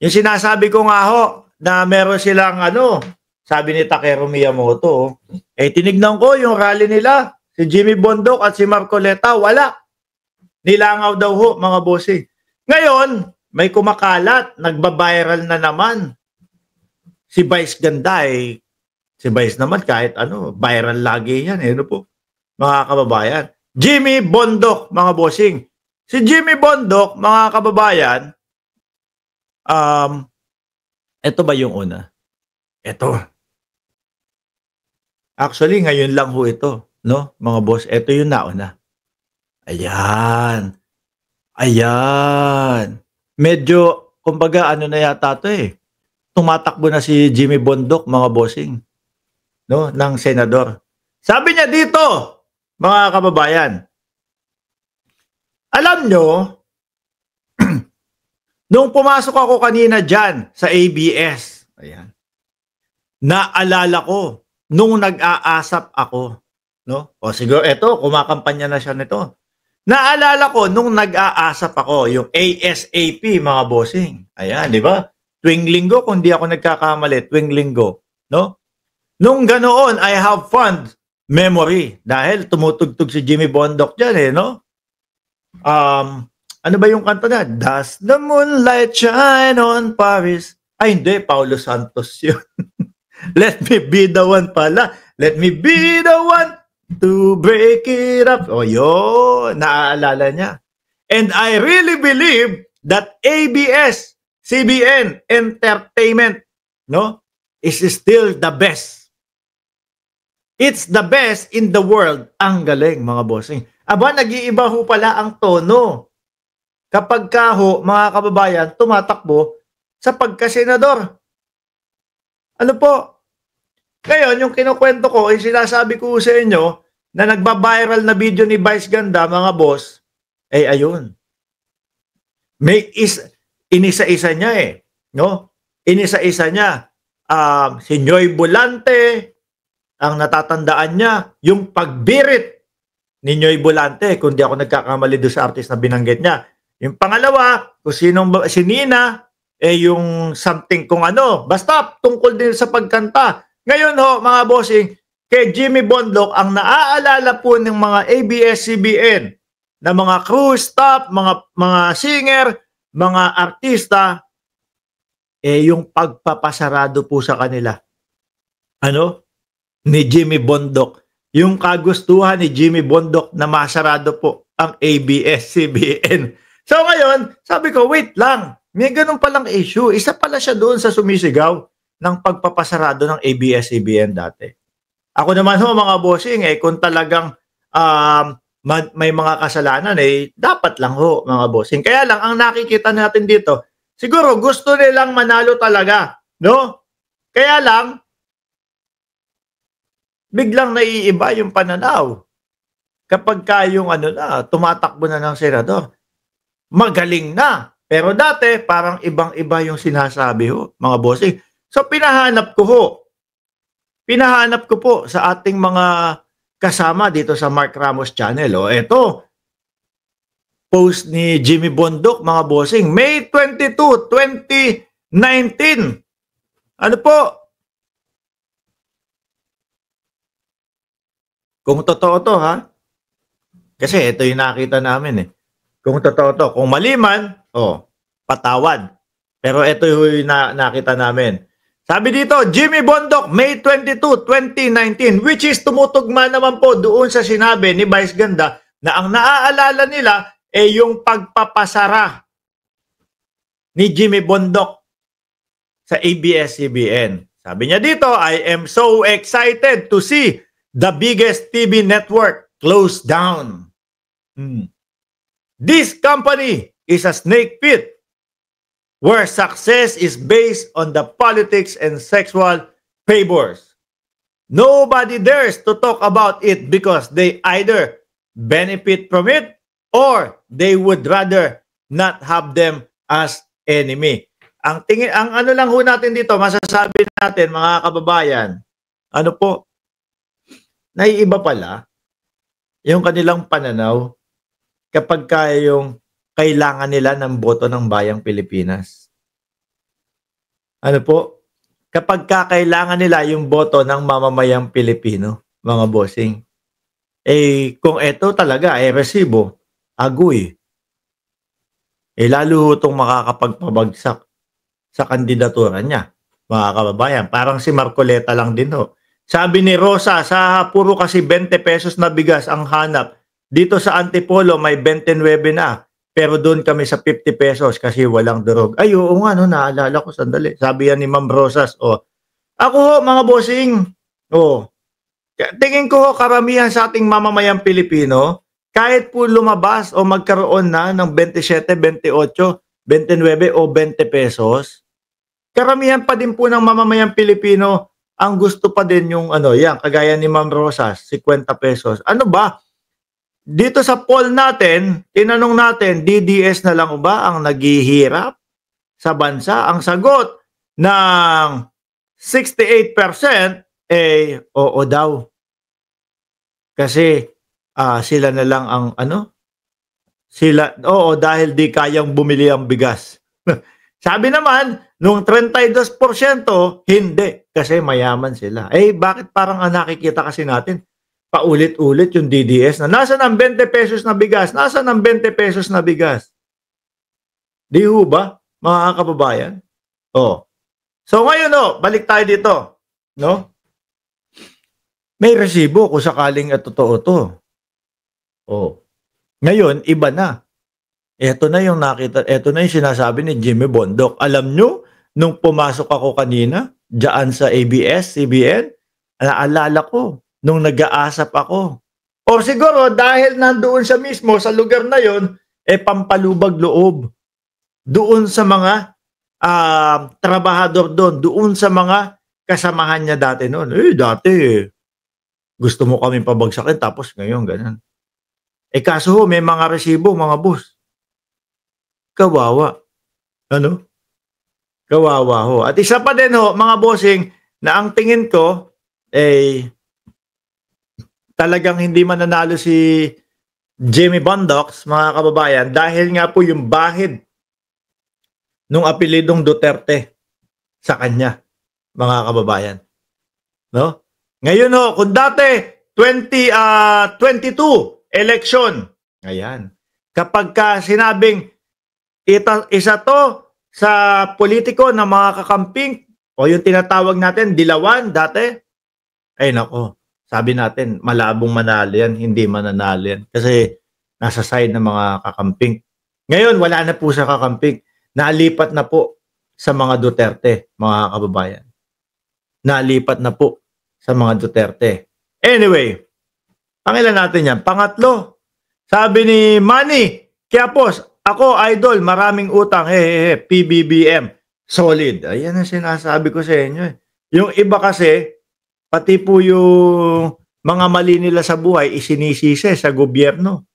Yung sinasabi ko nga ho, na meron silang sabi ni Takeru Miyamoto, tinignan ko yung rally nila, si Jimmy Bondoc at si Marcoleta, wala. Nilangaw daw ho, mga bossing. Ngayon, may kumakalat, nagba-viral na naman. Si Vice Ganda si Vice naman kahit viral lagi yan. Ano po, mga kababayan. Jimmy Bondoc, mga bossing. Si Jimmy Bondoc, mga kababayan, ito ba yung una? Ito. Actually, ngayon lang ho ito, no, mga boss. Ito yung nauna. Ayan. Ayan. Medyo, kumbaga, na yata ito tumatakbo na si Jimmy Bondoc, mga bossing, no, ng senador. Sabi niya dito, mga kababayan, alam nyo, nung pumasok ako kanina dyan sa ABS, ayan, naalala ko, nung nag-aasap ako, no? O siguro, eto, kumakampanya na siya nito. Naalala ko, nung nag-aasap ako, yung ASAP, mga bossing. Ayan, di ba? Tuwing linggo, kung di ako nagkakamali, tuwing linggo, no? Nung ganoon, I have fond memory. Dahil tumutugtog si Jimmy Bondoc dyan, no? Ano ba yung kanta na? Does the moonlight shine on Paris? Ay, hindi. Paulo Santos yun. Let me be the one pala. Let me be the one to break it up. O yun, naaalala niya. And I really believe that ABS-CBN Entertainment, no, is still the best. It's the best in the world. Ang galing, mga bossing. Aba, nag-iiba ho pala ang tono. Kapag ka ho, mga kababayan, tumatakbo sa pagkasenador. Ano po? Ngayon, yung kinukwento ko, sinasabi ko sa inyo na nagba-viral na video ni Vice Ganda, mga boss, ayun. May inisa-isa niya no? Inisa-isa niya. Si Noy Bolante, ang natatandaan niya, yung pagbirit ni Noy Bolante, kung di ako nagkakamali doon sa artist na binanggit niya. Yung pangalawa, kung si Nina, yung something kung basta tungkol din sa pagkanta. Ngayon ho, mga bossing, kay Jimmy Bondoc, ang naaalala po ng mga ABS-CBN na mga crew staff, mga singer, mga artista, yung pagpapasarado po sa kanila. Ni Jimmy Bondoc. Yung kagustuhan ni Jimmy Bondoc na masarado po ang ABS-CBN. So ngayon, sabi ko, wait lang. May ganun palang issue. Isa pala siya doon sa sumisigaw ng pagpapasarado ng ABS-CBN dati. Ako naman ho, mga bossing, kung talagang may mga kasalanan, dapat lang ho, mga bossing. Kaya lang, ang nakikita natin dito, siguro gusto nilang manalo talaga, no? Kaya lang, biglang naiiba yung pananaw. Kapag kayong tumatakbo na ng senador, magaling na. Pero dati, parang ibang-iba yung sinasabi ho, mga bossing. So, pinahanap ko po sa ating mga kasama dito sa Mark Ramos channel. Ito, post ni Jimmy Bondoc, mga bossing, May 22, 2019. Ano po? Kung totoo to, ha? Kasi ito yung nakita namin, Kung totoo to. Kung mali man, patawad. Pero ito yung nakita namin. Sabi dito, Jimmy Bondoc, May 22, 2019, which is tumutugma naman po doon sa sinabi ni Vice Ganda na ang naaalala nila yung pagpapasara ni Jimmy Bondoc sa ABS-CBN. Sabi niya dito, I am so excited to see the biggest TV network close down. This company is a snake pit where success is based on the politics and sexual favors. Nobody dares to talk about it because they either benefit from it or they would rather not have them as enemy. Ang lang ho natin dito, masasabi natin, mga kababayan, naiiba pala yung kanilang pananaw kapag yung kailangan nila ng boto ng bayang Pilipinas. Ano po, kapag kakailangan nila yung boto ng mamamayang Pilipino, mga bossing. Eh, kung eto talaga, resibo, agoy, lalo itong makakapagpabagsak sa kandidatura niya, mga kababayan. Parang si Marcoleta lang din ho. Sabi ni Rosa, sa puro kasi 20 pesos na bigas ang hanap. Dito sa Antipolo may 29 na. Pero doon kami sa 50 pesos kasi walang durog. Ay, oo nga, no, naalala ko, sandali. Sabi yan ni Ma'am Rosas, ako ho, mga bossing, tingin ko karamihan sa ating mamamayang Pilipino, kahit po lumabas o magkaroon na ng 27, 28, 29 o 20 pesos, karamihan pa din po ng mamamayang Pilipino ang gusto pa din yung yan, kagaya ni Ma'am Rosas, 50 pesos. Ano ba? Dito sa poll natin, tinanong natin, DDS na lang ba ang naghihirap sa bansa? Ang sagot ng 68%, oo daw. Kasi sila na lang ang dahil di kayang bumili ang bigas. Sabi naman, nung 32%, hindi, kasi mayaman sila. Bakit parang nakikita kasi natin, paulit-ulit yung DDS na nasa ng 20 pesos na bigas, nasa ng 20 pesos na bigas. Di ho ba, mga kababayan? So ngayon, balik tayo dito, no? May resibo kung sakaling totoo to. Ngayon, iba na. Ito na yung sinasabi ni Jimmy Bondoc. Alam nyo, nung pumasok ako kanina, diyan sa ABS-CBN, naalala ko, nung nag-aasap ako. O siguro, dahil nandoon siya mismo sa lugar na yon, pampalubag loob. Doon sa mga trabahador doon sa mga kasamahan niya dati noon. Dati, gusto mo kami pabagsakin, tapos ngayon, ganun. Kaso may mga resibo, mga boss. Kawawa. Kawawa ho. At isa pa din ho, mga bossing, na ang tingin ko, talagang hindi mananalo si Jimmy Bondoc, mga kababayan, dahil nga po yung bahid nung apelidong Duterte sa kanya, mga kababayan. No? Ngayon ho, kung dati 2022 election, ayan. Kapag sinabing isa to sa politiko na mga kakamping o yung tinatawag natin dilawan dati, nako, sabi natin malabong manalo yan, hindi mananalo yan kasi nasa side ng mga kakamping. Ngayon wala na po sa kakamping, nalipat na po sa mga Duterte, mga kababayan. Nalipat na po sa mga Duterte. Anyway, pangilan natin yan. Pangatlo, sabi ni Manny Quiapos, ako idol, maraming utang, PBBM, solid. Ayan ang sinasabi ko sa inyo. Yung iba kasi, pati po yung mga mali nila sa buhay, isinisisi sa gobyerno.